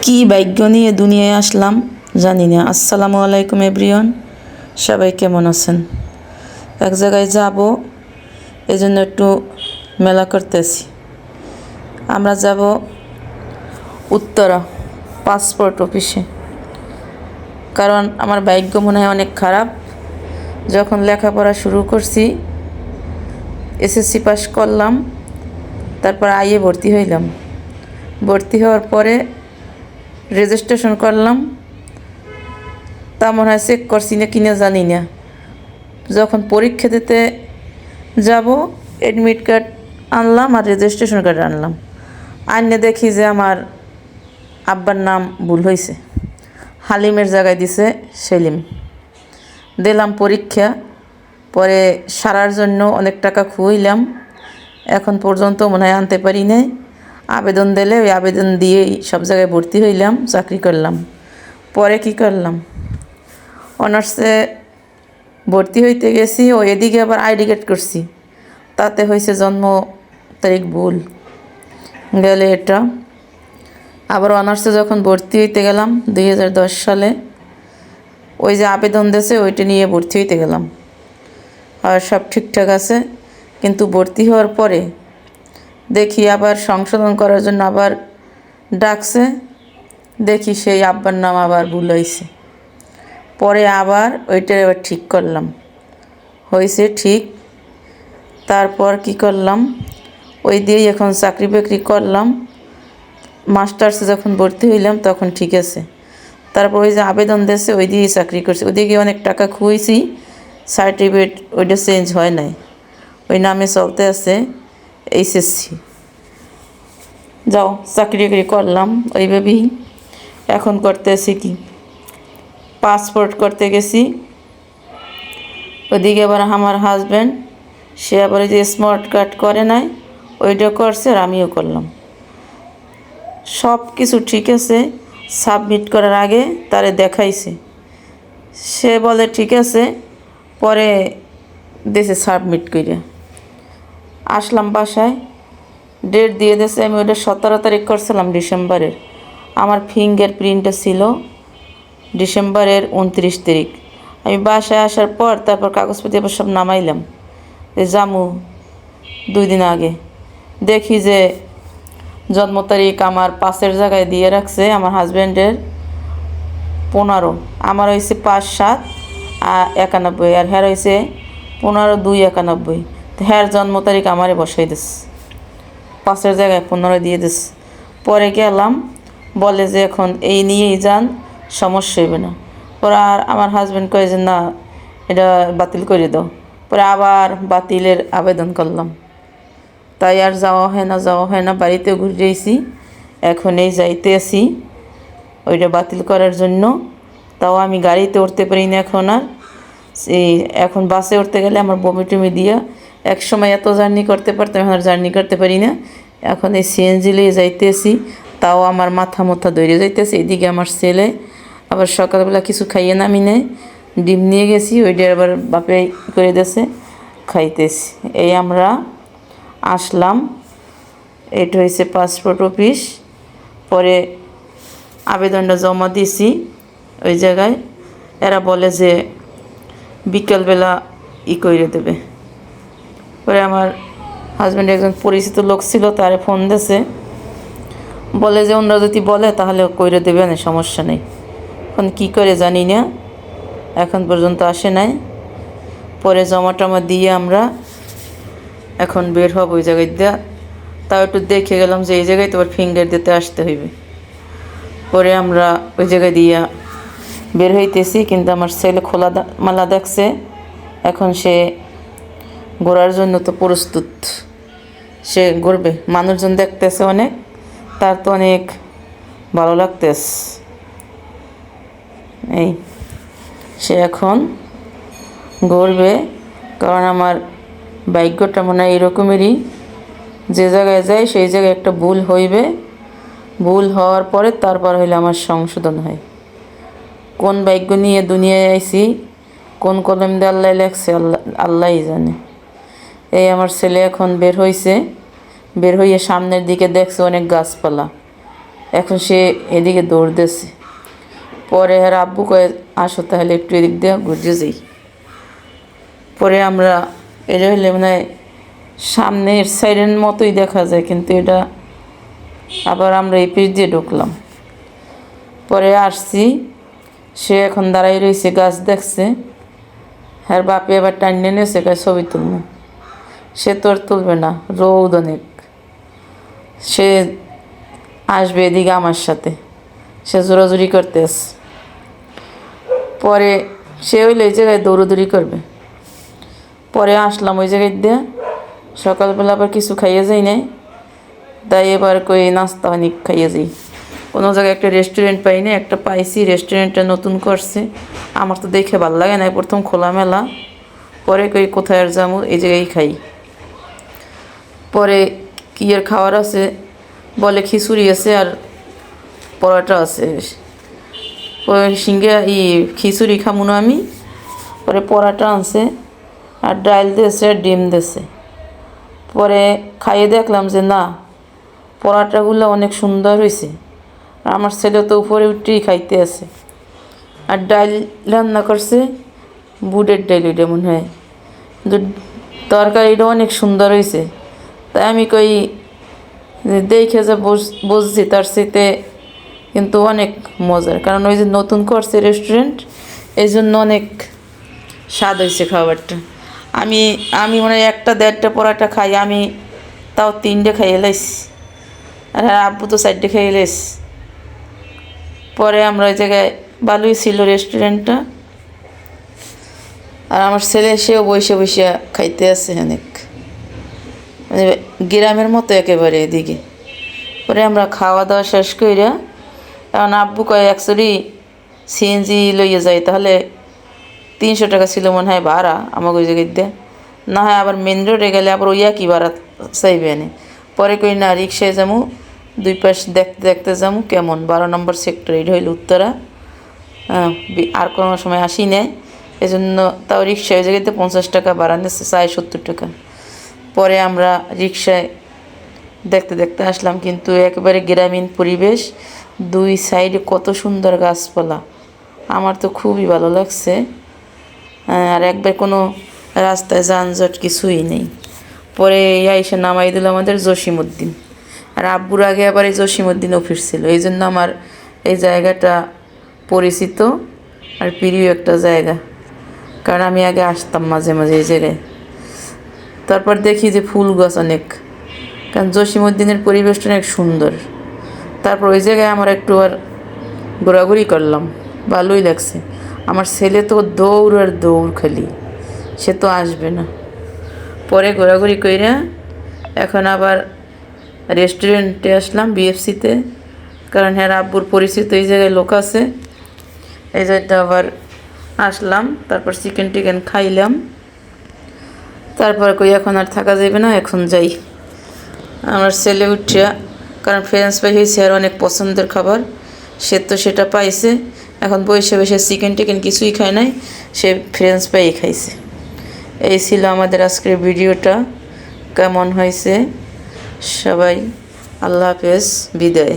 কি ভাগ্য নিয়ে দুনিয়ায় আসলাম জানি না। আসসালামু আলাইকুম এভরিওয়ান, সবাই কেমন আছেন? এক জায়গায় যাব, এই জন্য একটু মেলা করতেছি। আমরা যাব উত্তরা পাসপোর্ট অফিসে, কারণ আমার ভাগ্য মনে হয় অনেক খারাপ। যখন লেখাপড়া শুরু করছি, এসএসসি পাস করলাম, তারপর আইএ ভর্তি হইলাম। ভর্তি হওয়ার পরে রেজিস্ট্রেশন করলাম, তা মনে হয় চেক করছি না কিনা জানি না। যখন পরীক্ষা দিতে যাব, অ্যাডমিট কার্ড আনলাম আর রেজিস্ট্রেশন কার্ড আনলাম, আইনে দেখি যে আমার আব্বার নাম ভুল হয়েছে, হালিমের জায়গায় দিছে সেলিম। দিলাম পরীক্ষা, পরে সারার জন্য অনেক টাকা খুইলাম, এখন পর্যন্ত মনে হয় আনতে পারি নাই। আবেদন দিলে ওই আবেদন দিয়েই সব জায়গায় ভর্তি হইলাম, চাকরি করলাম। পরে কি করলাম, অনার্সে ভর্তি হইতে গেছি, ও এদিকে আবার আইডি কার্ড করছি, তাতে হয়েছে জন্ম তারিখ ভুল গেলে। এটা আবার অনার্সে যখন ভর্তি হইতে গেলাম 2010 সালে, ওই যে আবেদন দিয়েছে ওইটা নিয়ে ভর্তি হইতে গেলাম, আর সব ঠিকঠাক আছে। কিন্তু ভর্তি হওয়ার পরে দেখি আবার সংশোধন করার জন্য আবার ডাকছে, দেখি সেই আব্বার নাম আবার ভুল হয়েছে। পরে আবার ওইটা আবার ঠিক করলাম, হয়েছে ঠিক। তারপর কি করলাম, ওই দিয়েই এখন চাকরি বাকরি করলাম। মাস্টার্সে যখন ভর্তি হইলাম তখন ঠিক আছে। তারপর ওই যে আবেদন দিয়েছে ওই দিয়েই চাকরি করছি, ওইদিকে অনেক টাকা খুঁয়েছি, সার্টিফিকেট ওইটা চেঞ্জ হয় নাই, ওই নামে চলতে আছে এইচএসসি। যাও চাকরি বাকরি করলাম ওইভাবেই। এখন করতেছি কি, পাসপোর্ট করতে গেছি, ওইদিকে আবার আমার হাজব্যান্ড সে আবার ওই যে স্মার্ট কার্ড করে নাই, ওইটা করছে আর আমিও করলাম। সব কিছু ঠিক আছে, সাবমিট করার আগে তারে দেখাইছে, সে বলে ঠিক আছে, পরে দেশে সাবমিট করে আসলাম বাসায়। ডেট দিয়ে দিয়েছে, আমি ওইটা 17 তারিখ করছিলাম ডিসেম্বরের। আমার ফিঙ্গার প্রিন্টটা ছিল ডিসেম্বরের 29 তারিখ। আমি বাসায় আসার পর তারপর কাগজপত্র এবার সব নামাইলাম, জামু 2 দিন আগে দেখি যে জন্ম তারিখ আমার 5-এর জায়গায় দিয়ে রাখছে, আমার হাজব্যান্ডের 15, আমার হয়েছে 5/7/91, আর হ্যার হয়েছে 15/2/91। তো হ্যার জন্ম তারিখ আমারে বসাই দিস, 5-এর জায়গায় 15 দিয়ে দিস। পরে গেলাম, বলে যে এখন এই নিয়েই যান, সমস্যা হইবে না। পরে আর আমার হাজব্যান্ড কয়ে যে না, এটা বাতিল করে দাও। পরে আবার বাতিলের আবেদন করলাম, তাই আর যাওয়া হয় না, বাড়িতেও ঘুরেছি। এখন এই যাইতে আসি ওইটা বাতিল করার জন্য, তাও আমি গাড়িতে উঠতে পারি না এখন আর। এখন বাসে উঠতে গেলে আমার বমি টমি দিয়া, এক সময় এত জার্নি করতে পারতাম, এখন আর জার্নি করতে পারি না। এখন এই সিএনজি লিয়ে যাইতেছি, তাও আমার মাথা ধরে যাইতেছে। এদিকে আমার ছেলে আবার সকালবেলা কিছু খাইয়ে নামি নেই, ডিম নিয়ে গেছি, ওইটা আবার বাপে করে দিয়েছে, খাইতেছি। এই আমরা আসলাম, এটা হয়েছে পাসপোর্ট অফিস। পরে আবেদনটা জমা দিয়েছি ওই জায়গায়, এরা বলে যে বিকেলবেলা করে দেবে। পরে আমার হাজব্যান্ড একজন পরিচিত লোক ছিল, তারে ফোন দিয়েছে, বলে যে ওনারা যদি বলে তাহলে করে দেবে না, সমস্যা নেই। এখন কী করে জানি না, এখন পর্যন্ত আসে নাই। পরে জমা টমা দিয়ে আমরা এখন বের হব ওই জায়গায় দিয়ে। তাও একটু দেখে গেলাম যে এই জায়গায় তোমার ফিঙ্গার দিতে আসতে হইবে। পরে আমরা ওই জায়গায় দিয়া বের হইতেছি, কিন্তু আমার ছেলে খোলা মালা দেখছে, এখন সে ঘোরার জন্য তো প্রস্তুত, সে ঘুরবে। মানুষজন দেখতেছে অনেক, তার তো অনেক ভালো লাগতেছে। এই সে এখন ঘুরবে, কারণ আমার ভাগ্যটা মনে হয় এরকমেরই, যে জায়গায় যায় সেই জায়গায় একটা ভুল হইবে, ভুল হওয়ার পরে তারপর হইলে আমার সংশোধন হয়। কোন ভাগ্য নিয়ে দুনিয়ায় আইছি, কোন কলম দিয়ে আল্লাহ লেখছে আল্লাহই জানে। এই আমার ছেলে এখন বের হইছে, বের হইয়ে সামনের দিকে দেখছে অনেক গাছপালা, এখন সে এদিকে দৌড় দিয়েছে। পরে আর আব্বু কয়ে আসো তাহলে একটু এদিক দিয়ে ঘুরতে যাই। পরে আমরা এটা হলে মানে সামনের সাইডের মতোই দেখা যায়, কিন্তু এটা আবার আমরা এই পিঠ দিয়ে ঢুকলাম। পরে আসছি, সে এখন দাঁড়াই রয়েছে, গাছ দেখছে। হ্যাঁ বাপে আবার টানিয়ে নিয়েছে, কয় ছবি তুলব। সে তো আর তুলবে না, রোদ অনেক। সে আসবে এদিকে আমার সাথে, সে জোরাজুরি করতে আসে। পরে সে হইলে এই জায়গায় দৌড়াদৌড়ি করবে। পরে আসলাম ওই জায়গায় দিয়ে, সকালবেলা আবার কিছু খাইয়ে যাই নাই, তাই এবার কই নাস্তা অনেক খাইয়ে যাই। কোনো জায়গায় একটা রেস্টুরেন্ট পাই না, একটা পাইছি, রেস্টুরেন্টটা নতুন করছে। আমার তো দেখে ভালো লাগে না, প্রথম খোলামেলা। পরে কই কোথায় আর যাবো, এই জায়গায় খাই। পরে কি আর খাওয়ার আছে, বলে খিচুড়ি আছে আর পরোটা আছে। পরে সিঙ্গে খিচুড়ি খামু না আমি। পরে পরোটা আনছে আর ডাল দিয়েছে আর ডিম দিয়েছে। পরে খাইয়ে দেখলাম যে না, পরোটাগুলো অনেক সুন্দর হয়েছে। আর আমার ছেলে তো উপরে উঠেই খাইতে আছে। আর ডাল রান্না করছে বুটের ডাল, এটা মনে হয়, কিন্তু তরকারিটা অনেক সুন্দর হয়েছে। তাই আমি কই দেখে যে বুঝছি তার সাথে কিন্তু অনেক মজার, কারণ ওই যে নতুন করছে রেস্টুরেন্ট, এই জন্য অনেক স্বাদ হয়েছে খাবারটা। আমি আমি মনে হয় 1-1.5টা পরোটা খাই, আমি তাও 3টে খাইয়ে লাইছি। আর হ্যাঁ আব্বু তো 4টে খাইয়ে লাইছি। পরে আমরা ওই জায়গায়, ভালোই ছিল রেস্টুরেন্টটা। আর আমার ছেলে সেও বসে বসে খাইতে আছে অনেক, মানে গ্রামের মতো একেবারে এদিকে। পরে আমরা খাওয়া দাওয়া শেষ কইরা, এখন আব্বু কয় অ্যাকচুয়ালি সিএনজি লইয়ে যাই, তাহলে 300 টাকা ছিল মনে হয় ভাড়া আমাকে ওই জায়গায় দিয়ে। না হয় আবার মেন রোডে গেলে আবার ওই একই ভাড়া চাইবে এনে। পরে কই না, রিক্সায় যাবো, 2 পাশ দেখতে দেখতে যাবো কেমন। 12 নম্বর সেক্টর, এটা হইল উত্তরা। আর কোনো সময় আসি নেই, এই জন্য তাও রিক্সায় ওই জায়গাতে 50 টাকা ভাড়া নিচ্ছে, 70 টাকা। পরে আমরা রিক্সায় দেখতে দেখতে আসলাম, কিন্তু একেবারে গ্রামীণ পরিবেশ, 2 সাইডে কত সুন্দর গাছপালা, আমার তো খুবই ভালো লাগছে। আর একবার কোনো রাস্তায় যানজট কিছুই নেই। পরে এসে নামাই দিল আমাদের জসিমউদ্দিন। আর আব্বুর আগে আবার এই জসিমউদ্দিন অফিস ছিল, এই জন্য আমার এই জায়গাটা পরিচিত আর প্রিয় একটা জায়গা, কারণ আমি আগে আসতাম মাঝে মাঝে এই জায়গায়। তারপর দেখি যে ফুল গাছ অনেক, কারণ জসিমউদ্দিনের পরিবেশটা অনেক সুন্দর। তারপর ওই জায়গায় আমরা একটু আর ঘোরাঘুরি করলাম, ভালোই লাগছে। আমার ছেলে তো দৌড় আর দৌড়, খালি সে তো আসবে না। পরে ঘোরাঘুরি কইরা এখন আবার রেস্টুরেন্টে আসলাম, বিএফসিতে, কারণ হ্যাঁ আব্বুর পরিচিত এই জায়গায় লোক আছে, এই জায়গাটা আবার আসলাম। তারপর চিকেন টিকেন খাইলাম। তারপর কই এখন আর থাকা যাবে না, এখন যাই। আমার ছেলে উঠিয়া, কারণ ফ্রেঞ্চ ফ্রাই হয়েছে আর অনেক পছন্দের খাবার, সে তো সেটা পাইছে। এখন বসে বসে চিকেন টিকেন কিছুই খায় নাই, সে ফ্রেঞ্চ ফ্রাই খাইছে। এই ছিল আমাদের আজকের ভিডিওটা, কেমন হয়েছে সবাই আল্লাহ হাফেজ, বিদায়।